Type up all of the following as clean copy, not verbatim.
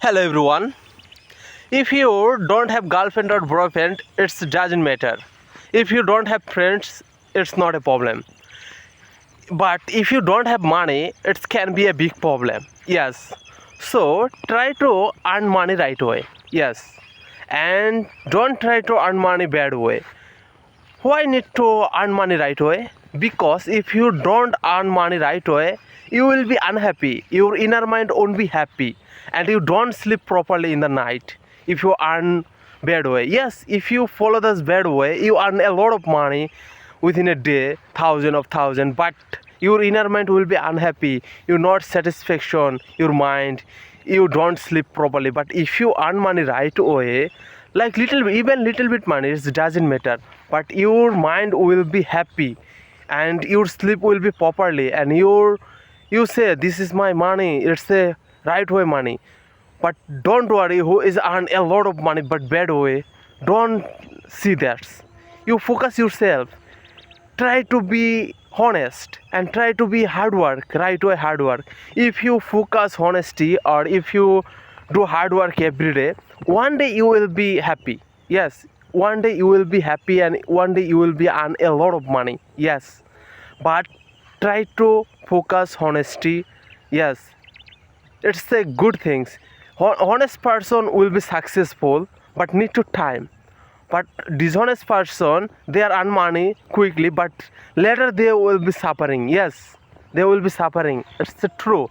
Hello everyone. If you don't have girlfriend or boyfriend, it doesn't matter. If you don't have friends, it's not a problem. But if you don't have money, it can be a big problem. Yes. So try to earn money right away. Yes. And don't try to earn money bad way. Why need to earn money right away? Because if you don't earn money right away, you will be unhappy. Your inner mind won't be happy, and you don't sleep properly in the night if you earn bad way. Yes, if you follow this bad way, you earn a lot of money within a day, thousand, but your inner mind will be unhappy. You not satisfaction, your mind, you don't sleep properly. But if you earn money right away, like even little bit money, it doesn't matter, but your mind will be happy and your sleep will be properly, and you say this is my money, it's the right way money. But don't worry who is earn a lot of money but bad way. Don't see that. You focus yourself, try to be honest and try to be hard work, right way hard work. If you focus honesty or if you do hard work every day, one day you will be happy. Yes, one day you will be happy and one day you will be earn a lot of money. Yes, but try to focus honesty. Yes, it's a good things. Honest person will be successful but need to time. But dishonest person, they are earn money quickly, but later they will be suffering. Yes, they will be suffering. It's the true.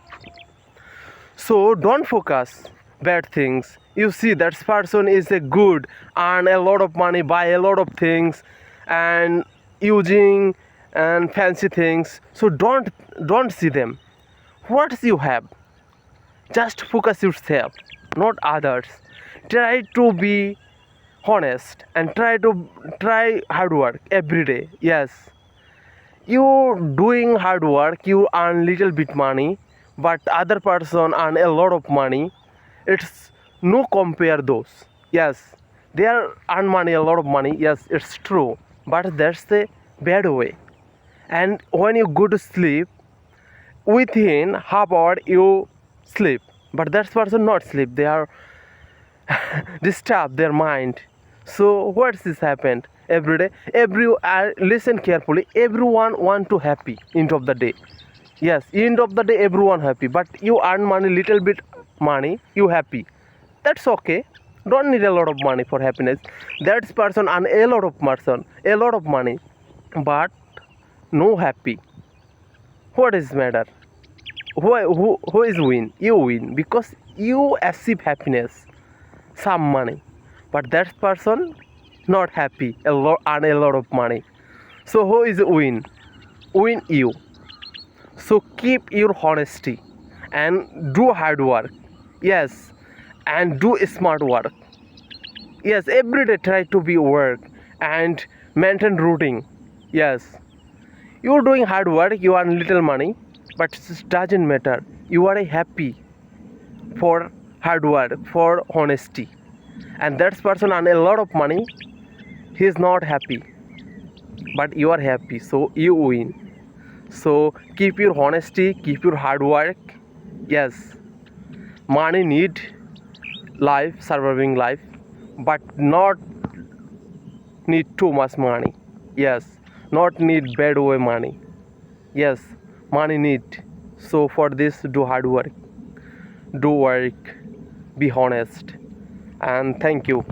So don't focus bad things. You see that person is a good, earn a lot of money, buy a lot of things, and using and fancy things. So don't see them. What you have? Just focus yourself, not others. Try to be honest and try hard work every day. Yes, you doing hard work, you earn little bit money, but other person earn a lot of money. It's no compare those. Yes, they are earn money, a lot of money. Yes, it's true, but that's the bad way. And when you go to sleep, within half hour you sleep, but that person not sleep, they are disturb their mind. So what's this happened every day? Listen carefully, everyone want to happy end of the day. Yes, end of the day everyone happy, but you earn money little bit money, you happy. That's okay. Don't need a lot of money for happiness. That person earn a lot of money, but no happy. What is matter? Who is win? You win because you achieve happiness, some money, but that person not happy, earn a lot of money. So who is win? Win you. So keep your honesty and do hard work. Yes, and do smart work. Yes, every day try to be work and maintain routine. Yes, you're doing hard work, you earn little money, but it doesn't matter. You are happy for hard work, for honesty, and that person earn a lot of money. He is not happy, but you are happy, so you win. So keep your honesty, keep your hard work. Yes, money need life, surviving life, but not need too much money. Yes, not need bad way money. Yes, money need. So for this, do hard work, do work, be honest, and thank you.